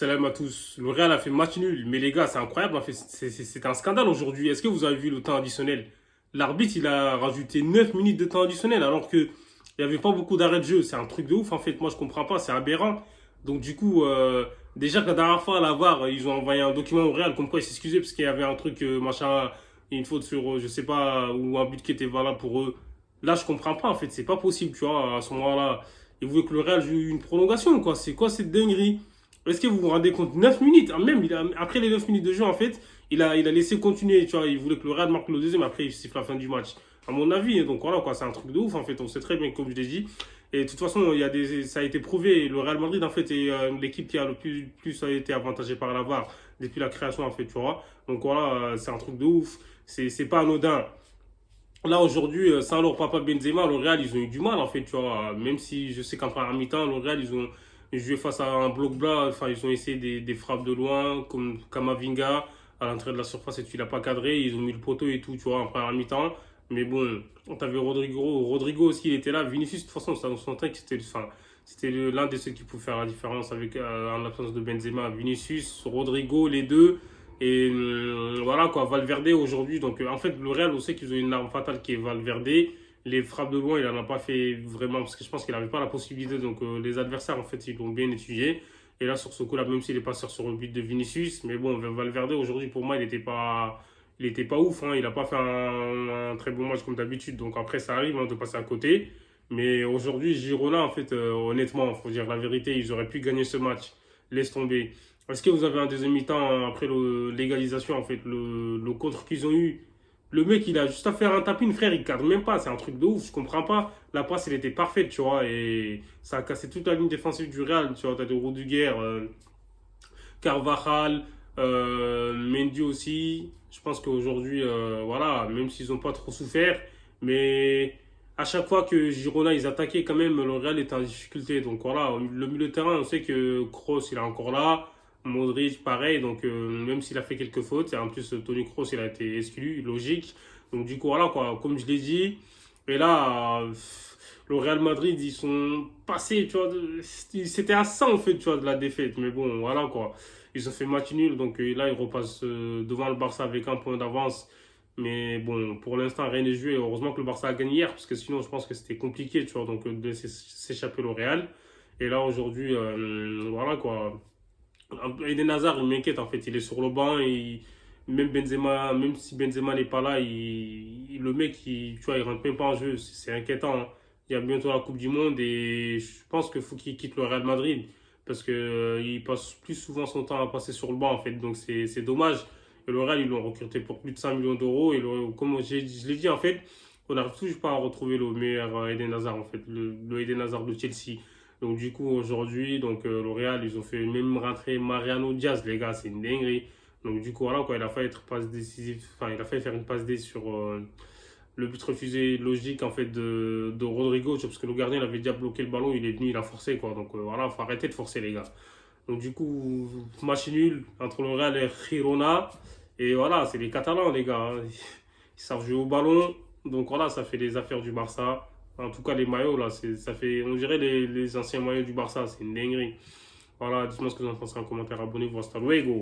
Salam à tous. Le Real a fait match nul, mais les gars, c'est incroyable. En fait, c'est un scandale aujourd'hui. Est-ce que vous avez vu le temps additionnel? L'arbitre, il a rajouté 9 minutes de temps additionnel alors que il n'y avait pas beaucoup d'arrêts de jeu. C'est un truc de ouf, en fait. Moi, je comprends pas. C'est aberrant. Donc, du coup, déjà que la dernière fois, à la VAR, ils ont envoyé un document au Real comme quoi ils s'excusaient parce qu'il y avait un truc, machin, une faute sur, je sais pas, ou un but qui était valable pour eux. Là, je comprends pas, en fait. C'est pas possible, tu vois. À ce moment-là, ils voulaient que le Real joue une prolongation, quoi. C'est quoi cette dinguerie? Est-ce que vous vous rendez compte? 9 minutes, même après les 9 minutes de jeu, en fait, il a laissé continuer. Tu vois, il voulait que le Real marque le deuxième, après il siffle la fin du match. À mon avis, donc voilà, quoi, c'est un truc de ouf, en fait. On sait très bien, comme je l'ai dit. Et de toute façon, ça a été prouvé. Le Real Madrid, en fait, est l'équipe qui a le plus a été avantagée par la VAR depuis la création, en fait, tu vois. Donc voilà, c'est un truc de ouf. C'est pas anodin. Là, aujourd'hui, sans leur papa Benzema, le Real, ils ont eu du mal, en fait, tu vois. Même si je sais qu'en première mi-temps, le Real, ils ont joué face à un bloc bas. Enfin, ils ont essayé des frappes de loin, comme Kamavinga, à l'entrée de la surface, et tu l'as pas cadré. Ils ont mis le poteau et tout, tu vois, en première mi-temps. Mais bon, t'avais Rodrigo aussi, il était là. Vinicius, de toute façon, ça on sentait que c'était l'un de ceux qui pouvait faire la différence avec, en l'absence de Benzema. Vinicius, Rodrigo, les deux. Et voilà quoi, Valverde aujourd'hui. Donc en fait, le Real, on sait qu'ils ont une arme fatale qui est Valverde. Les frappes de loin, il n'en a pas fait vraiment parce que je pense qu'il n'avait pas la possibilité. Donc les adversaires, en fait, ils l'ont bien étudié. Et là, sur ce coup-là, même s'il est passeur sur le but de Vinicius, mais bon, Valverde aujourd'hui, pour moi, il était pas ouf. Hein. Il n'a pas fait un très bon match comme d'habitude. Donc après, ça arrive hein, de passer à côté. Mais aujourd'hui, Girona, en fait, honnêtement, faut dire la vérité, ils auraient pu gagner ce match. Laisse tomber. Est-ce que vous avez un deuxième mi-temps après l'égalisation, en fait, le contre qu'ils ont eu? Le mec, il a juste à faire un tapin, frère, il cadre même pas. C'est un truc de ouf, je comprends pas. La passe, elle était parfaite, tu vois, et ça a cassé toute la ligne défensive du Real. Tu vois, t'as de Rudiger, Carvajal, Mendy aussi. Je pense qu'aujourd'hui, voilà, même s'ils n'ont pas trop souffert, mais à chaque fois que Girona ils attaquaient, quand même, le Real était en difficulté. Donc voilà, le milieu de terrain, on sait que Kroos il est encore là. Modric, pareil, donc même s'il a fait quelques fautes, et en plus Toni Kroos il a été exclu, logique. Donc du coup, voilà quoi, comme je l'ai dit. Et là, le Real Madrid, ils sont passés, tu vois, c'était à 100 en fait, tu vois, de la défaite. Mais bon, voilà quoi. Ils ont fait match nul, donc là, ils repassent devant le Barça avec un point d'avance. Mais bon, pour l'instant, rien n'est joué. Heureusement que le Barça a gagné hier, parce que sinon, je pense que c'était compliqué, tu vois, donc de laisser s'échapper le Real. Et là, aujourd'hui, voilà quoi. Eden Hazard, il m'inquiète en fait. Il est sur le banc et même Benzema, même si Benzema n'est pas là, le mec, tu vois, il rentre même pas en jeu. C'est inquiétant. Hein. Il y a bientôt la Coupe du Monde et je pense qu'il faut qu'il quitte le Real Madrid parce que il passe plus souvent son temps à passer sur le banc en fait. Donc c'est dommage. Et le Real, ils l'ont recruté pour plus de 100 millions d'euros et comme je l'ai dit en fait, on n'arrive toujours pas à retrouver le meilleur Eden Hazard en fait, le Eden Hazard de Chelsea. Donc du coup aujourd'hui, donc le Real, ils ont fait même rentrer Mariano Diaz, les gars, c'est une dinguerie. Donc du coup voilà quoi, il a failli être passe décisif, enfin il a failli faire une passe D sur le but refusé logique en fait de Rodrigo, parce que le gardien il avait déjà bloqué le ballon, il est venu, il a forcé quoi. Donc voilà, faut arrêter de forcer les gars. Donc du coup match nul entre le Real et Girona et voilà, c'est les Catalans les gars. Hein. Ils savent jouer au ballon, donc voilà, ça fait les affaires du Barça. En tout cas, les maillots, là, ça fait, on dirait les anciens maillots du Barça. C'est une dinguerie. Voilà, dites-moi ce que vous en pensez en commentaire. Abonnez-vous, hasta luego.